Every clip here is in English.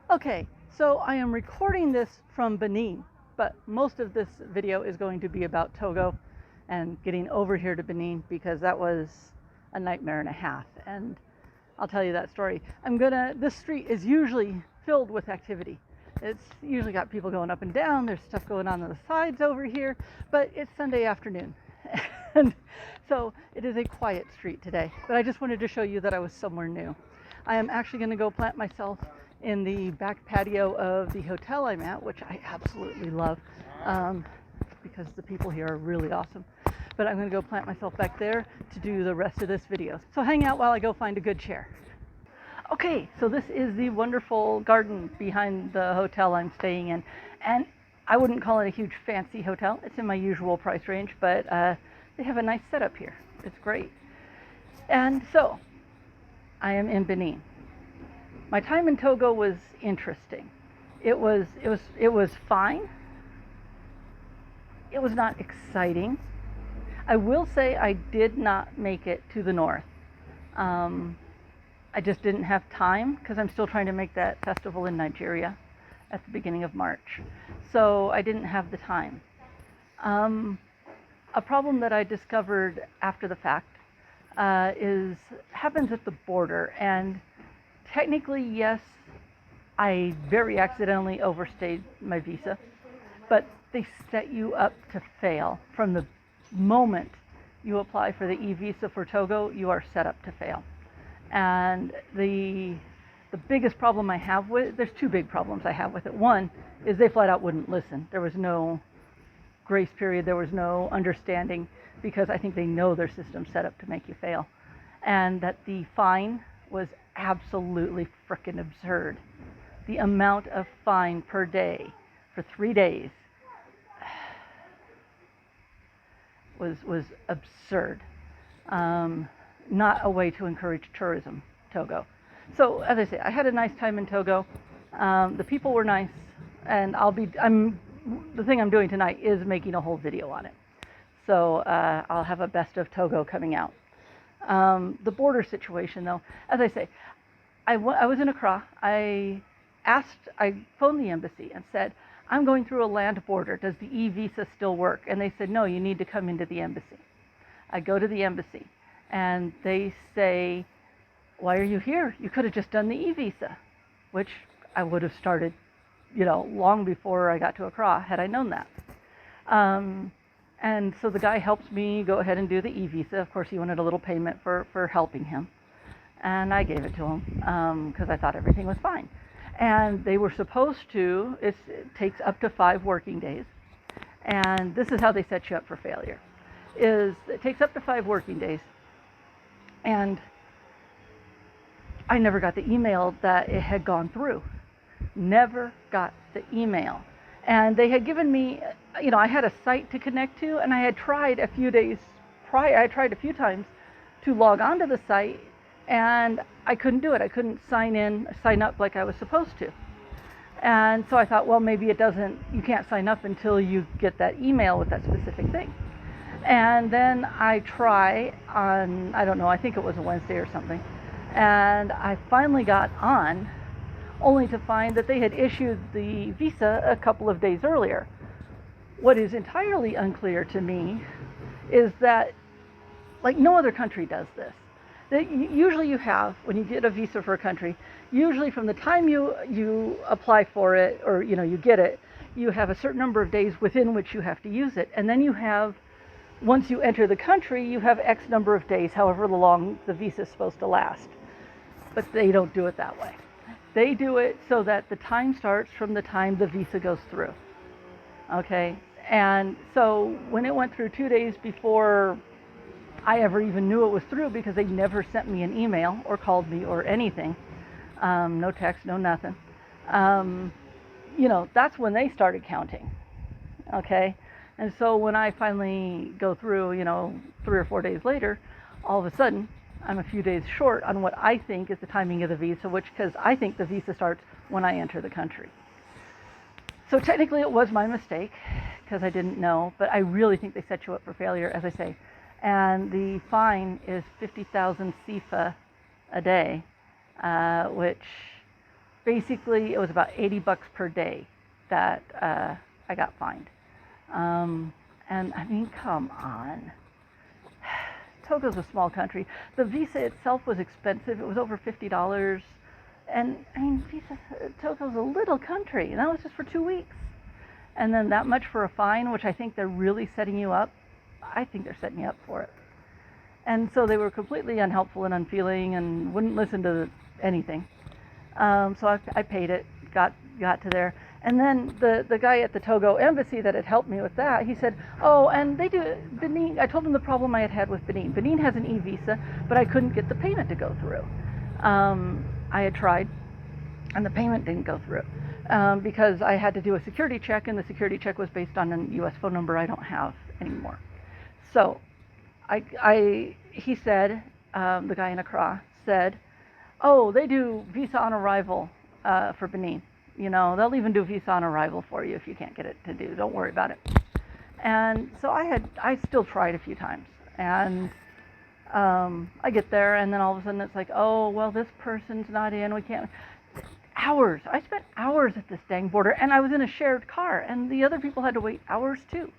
Okay, so I am recording this from Benin, but most of this video is going to be about Togo and getting over here to Benin because that was a nightmare and a half. And I'll tell you that story. This street is usually filled with activity. It's usually got people going up and down. There's stuff going on the sides over here, but it's Sunday afternoon. And so it is a quiet street today, but I just wanted to show you that I was somewhere new. I am actually going to go plant myself in the back patio of the hotel I'm at, which I absolutely love because the people here are really awesome. But I'm going to go plant myself back there to do the rest of this video. So hang out while I go find a good chair. Okay, so this is the wonderful garden behind the hotel I'm staying in. And I wouldn't call it a huge fancy hotel. It's in my usual price range, but they have a nice setup here. It's great. And so I am in Benin. My time in Togo was interesting. It was fine. It was not exciting. I will say I did not make it to the north. I just didn't have time because I'm still trying to make that festival in Nigeria at the beginning of March. So I didn't have the time. A problem that I discovered after the fact happens at the border, and technically, yes, I very accidentally overstayed my visa, but they set you up to fail. From the moment you apply for the e-visa for Togo, you are set up to fail. And the biggest problem I have there's two big problems I have with it. One is they flat out wouldn't listen. There was no grace period. There was no understanding because I think they know their system's set up to make you fail. And that the fine was absolutely frickin' absurd. The amount of fine per day for 3 days was absurd. Not a way to encourage tourism, Togo. So as I say, I had a nice time in Togo. The people were nice, and the thing I'm doing tonight is making a whole video on it. So I'll have a best of Togo coming out. The border situation, though, as I say, I was in Accra. I phoned the embassy and said, I'm going through a land border. Does the e-visa still work? And they said, no, you need to come into the embassy. I go to the embassy, and they say, why are you here? You could have just done the e-visa, which I would have started, long before I got to Accra, had I known that. And so the guy helps me go ahead and do the e-visa. Of course, he wanted a little payment for helping him. And I gave it to him because I thought everything was fine. And they were supposed to, it takes up to 5 working days. And this is how they set you up for failure. It takes up to 5 working days. And I never got the email that it had gone through. Never got the email. And they had given me, I had a site to connect to, and I had tried a few days prior. I tried a few times to log onto the site, and I couldn't do it. I couldn't sign up like I was supposed to. And so I thought, well, maybe you can't sign up until you get that email with that specific thing. And then I try on, I don't know, I think it was a Wednesday or something. And I finally got on, only to find that they had issued the visa a couple of days earlier. What is entirely unclear to me is that, like, no other country does this. Usually you have, when you get a visa for a country, usually from the time you apply for it or you get it, you have a certain number of days within which you have to use it. And then once you enter the country, you have X number of days, however long the visa is supposed to last. But they don't do it that way. They do it so that the time starts from the time the visa goes through. Okay? And so when it went through 2 days before I ever even knew it was through, because they never sent me an email or called me or anything, no text, no nothing, that's when they started counting. Okay? And so when I finally go through, 3 or 4 days later, all of a sudden, I'm a few days short on what I think is the timing of the visa, because I think the visa starts when I enter the country. So technically it was my mistake, because I didn't know, but I really think they set you up for failure, as I say. And the fine is 50,000 CFA a day, which basically it was about $80 per day that I got fined. And I mean, come on. Togo's a small country. The visa itself was expensive. It was over $50. And I mean, Togo's a little country, and that was just for 2 weeks. And then that much for a fine, which I think they're really setting you up. I think they're setting you up for it. And so they were completely unhelpful and unfeeling and wouldn't listen to anything. So I paid it, got to there. And then the guy at the Togo embassy that had helped me with that, he said, oh, and they do Benin. I told him the problem I had with Benin. Benin has an e-visa, but I couldn't get the payment to go through. I had tried, and the payment didn't go through because I had to do a security check, and the security check was based on a U.S. phone number I don't have anymore. So he said, the guy in Accra said, oh, they do visa on arrival for Benin. You know, they'll even do visa on arrival for you if you can't get it to do. Don't worry about it. And so I still tried a few times. And I get there, and then all of a sudden it's like, oh, well, this person's not in. We can't. Hours. I spent hours at this dang border, and I was in a shared car, and the other people had to wait hours too.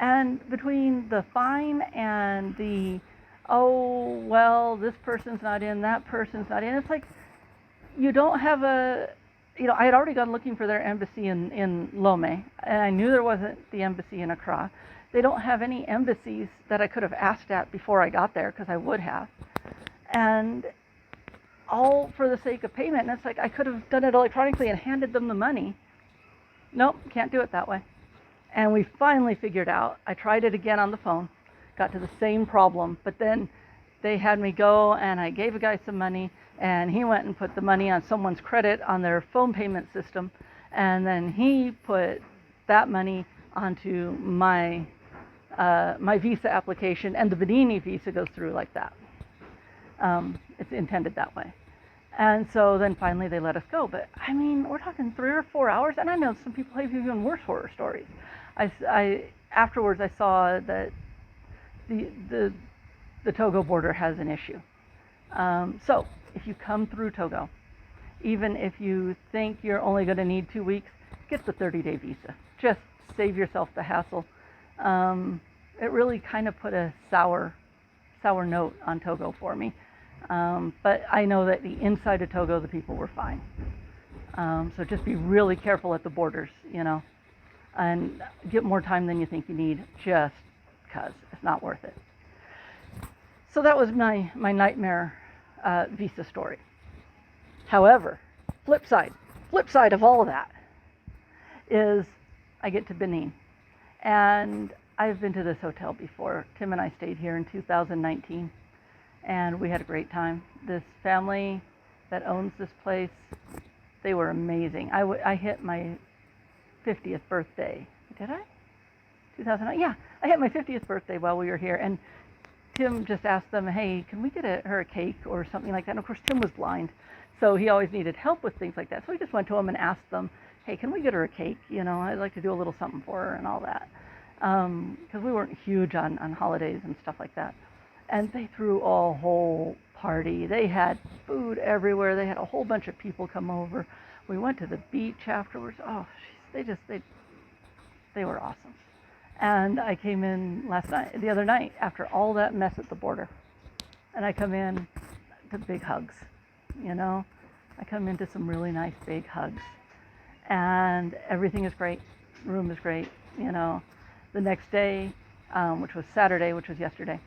And between the fine and the, oh, well, this person's not in, that person's not in, it's like you don't have a, you know, I had already gone looking for their embassy in Lomé, and I knew there wasn't the embassy in Accra. They don't have any embassies that I could have asked at before I got there, because I would have. And all for the sake of payment. And it's like I could have done it electronically and handed them the money. Nope, can't do it that way. And we finally figured out. I tried it again on the phone, got to the same problem, but then they had me go, and I gave a guy some money, and he went and put the money on someone's credit on their phone payment system, and then he put that money onto my visa application, and the Benin visa goes through like that. It's intended that way. And so then finally they let us go. But I mean, we're talking 3 or 4 hours, and I know some people have even worse horror stories. Afterwards I saw that the Togo border has an issue. So if you come through Togo, even if you think you're only going to need 2 weeks, get the 30-day visa. Just save yourself the hassle. It really kind of put a sour note on Togo for me. But I know that the inside of Togo, the people were fine. So just be really careful at the borders, you know, and get more time than you think you need, just because it's not worth it. So that was my nightmare visa story. However, flip side of all of that is I get to Benin, and I've been to this hotel before. Tim and I stayed here in 2019, and we had a great time. This family that owns this place, they were amazing. I hit my 50th birthday. Did I? 2009? Yeah, I hit my 50th birthday while we were here, and Tim just asked them, hey, can we get her a cake or something like that? And of course, Tim was blind, so he always needed help with things like that. So we just went to him and asked them, hey, can we get her a cake? You know, I'd like to do a little something for her and all that. Because we weren't huge on holidays and stuff like that. And they threw a whole party. They had food everywhere. They had a whole bunch of people come over. We went to the beach afterwards. Oh, they were awesome. And I came in the other night, after all that mess at the border. And I come in to big hugs, you know. I come into some really nice big hugs. And everything is great. The room is great, you know. The next day, which was Saturday, which was yesterday,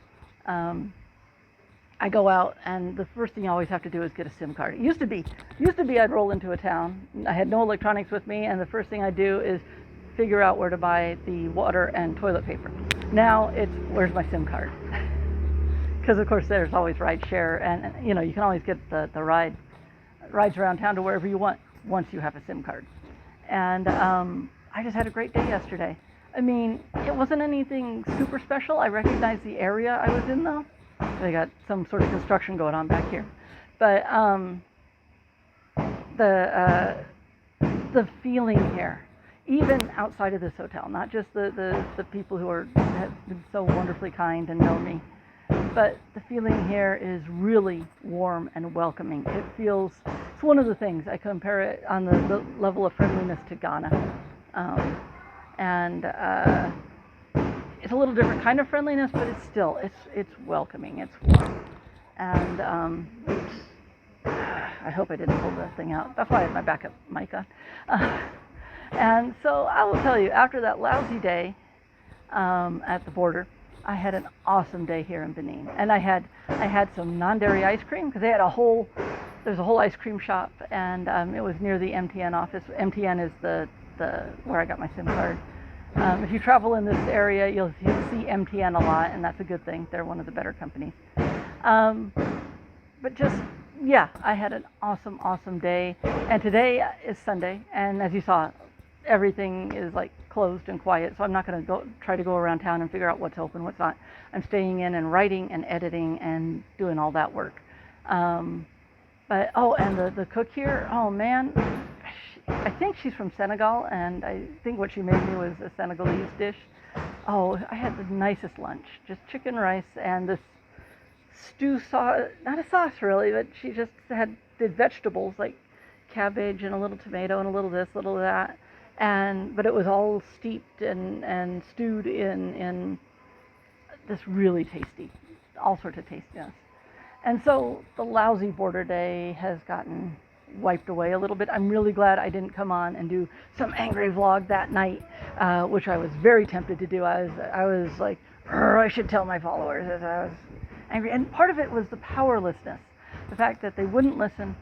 I go out, and the first thing you always have to do is get a SIM card. It used to be I'd roll into a town. I had no electronics with me, and the first thing I do is figure out where to buy the water and toilet paper. Now it's, where's my SIM card? Because of course there's always ride share, and you know, you can always get the rides around town to wherever you want once you have a SIM card. And I just had a great day yesterday. I mean, it wasn't anything super special. I recognized the area I was in, though. They got some sort of construction going on back here. But the feeling here, even outside of this hotel, not just the people who have been so wonderfully kind and know me, but the feeling here is really warm and welcoming. It's one of the things I compare it on the level of friendliness to Ghana. And it's a little different kind of friendliness, but it's welcoming, it's warm. And I hope I didn't pull the thing out. That's why I have my backup mic on. And so I will tell you, after that lousy day at the border, I had an awesome day here in Benin. And I had some non-dairy ice cream, because there's a whole ice cream shop, and it was near the MTN office. MTN is the where I got my SIM card. If you travel in this area, you'll see MTN a lot, and that's a good thing. They're one of the better companies. But just, yeah, I had an awesome day. And today is Sunday, and as you saw, everything is like closed and quiet, so I'm not going to try to go around town and figure out what's open, what's not. I'm staying in and writing and editing and doing all that work. And the cook here, oh man, I think she's from Senegal, and I think what she made me was a Senegalese dish. Oh, I had the nicest lunch, just chicken rice and this stew sauce, not a sauce really, but she just did vegetables like cabbage and a little tomato and a little this, little that. But it was all steeped and stewed in this really tasty, all sorts of tastiness. And so the lousy border day has gotten wiped away a little bit. I'm really glad I didn't come on and do some angry vlog that night, which I was very tempted to do. I was like, I should tell my followers that I was angry. And part of it was the powerlessness, the fact that they wouldn't listen,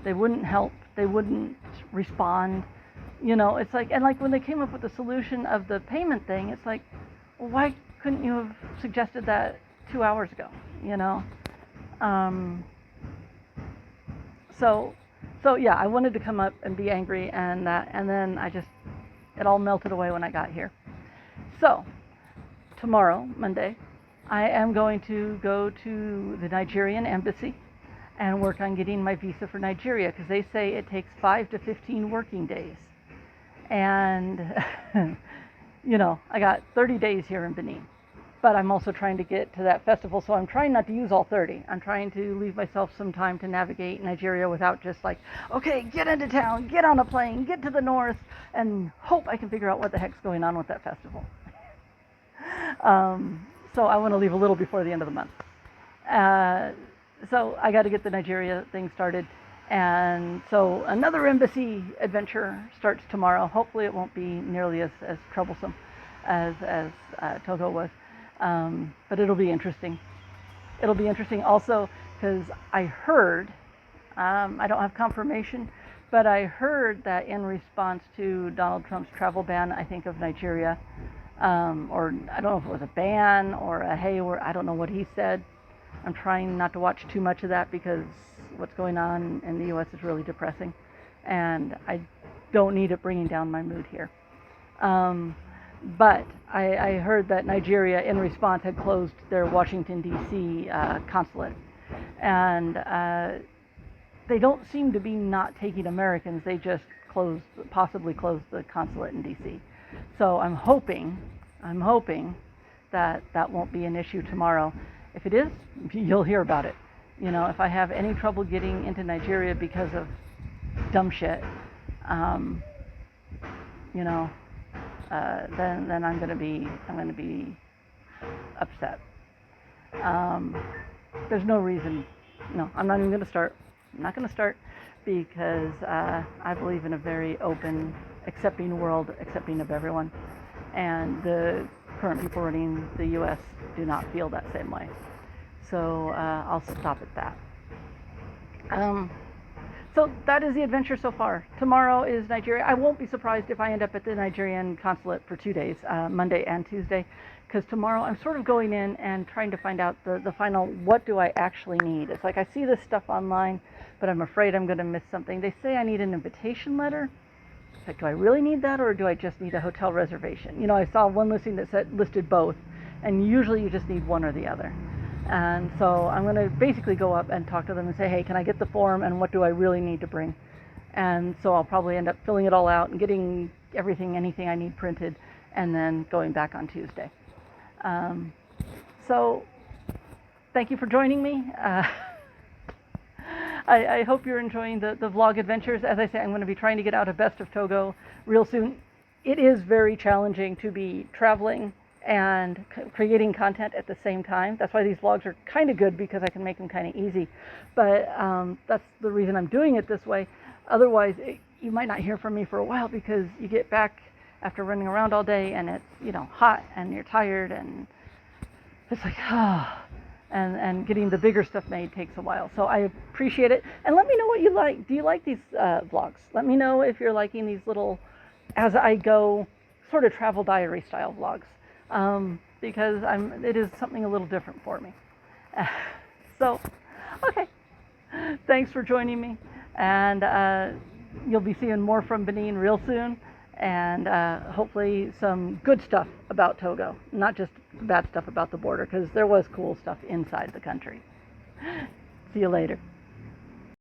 they wouldn't help, they wouldn't respond. You know, it's like, and like when they came up with the solution of the payment thing, it's like, well, why couldn't you have suggested that 2 hours ago, you know? So yeah, I wanted to come up and be angry, and then it all melted away when I got here. So tomorrow, Monday, I am going to go to the Nigerian embassy and work on getting my visa for Nigeria, because they say it takes 5 to 15 working days. And, you know, I got 30 days here in Benin, but I'm also trying to get to that festival, so I'm trying not to use all 30. I'm trying to leave myself some time to navigate Nigeria without just like, okay, get into town, get on a plane, get to the north, and hope I can figure out what the heck's going on with that festival. So I want to leave a little before the end of the month. So I got to get the Nigeria thing started. And so another embassy adventure starts tomorrow. Hopefully it won't be nearly as troublesome as Togo was. But it'll be interesting. It'll be interesting also because I heard, I don't have confirmation, but I heard that in response to Donald Trump's travel ban, I think of Nigeria, or I don't know if it was a ban or a hey, or I don't know what he said. I'm trying not to watch too much of that because what's going on in the U.S. is really depressing, and I don't need it bringing down my mood here. But I heard that Nigeria, in response, had closed their Washington, D.C. Consulate, and they don't seem to be not taking Americans. They just possibly closed the consulate in D.C. So I'm hoping that won't be an issue tomorrow. If it is, you'll hear about it. You know, if I have any trouble getting into Nigeria because of dumb shit, you know, then I'm going to be upset. There's no reason. No, I'm not even going to start. I'm not going to start because I believe in a very open, accepting world, accepting of everyone, and the current people running the U.S. do not feel that same way. So I'll stop at that. So that is the adventure so far. Tomorrow is Nigeria. I won't be surprised if I end up at the Nigerian consulate for 2 days, Monday and Tuesday, because tomorrow I'm sort of going in and trying to find out the final, what do I actually need? It's like I see this stuff online, but I'm afraid I'm going to miss something. They say I need an invitation letter. It's like, do I really need that, or do I just need a hotel reservation? You know, I saw one listing that listed both, and usually you just need one or the other. And so I'm going to basically go up and talk to them and say, hey, can I get the form, and what do I really need to bring? And so I'll probably end up filling it all out and getting anything I need printed, and then going back on Tuesday. So thank you for joining me. I hope you're enjoying the vlog adventures. As I say, I'm going to be trying to get out a best of Togo real soon. It is very challenging to be traveling and creating content at the same time. That's why these vlogs are kind of good, because I can make them kind of easy. But that's the reason I'm doing it this way. Otherwise, you might not hear from me for a while, because you get back after running around all day and it's, you know, hot and you're tired, and it's like, and getting the bigger stuff made takes a while. So I appreciate it. And let me know what you like. Do you like these vlogs? Let me know if you're liking these little, as I go, sort of travel diary style vlogs. Because it is something a little different for me. So, okay. Thanks for joining me. And you'll be seeing more from Benin real soon. And hopefully some good stuff about Togo, not just bad stuff about the border, because there was cool stuff inside the country. See you later.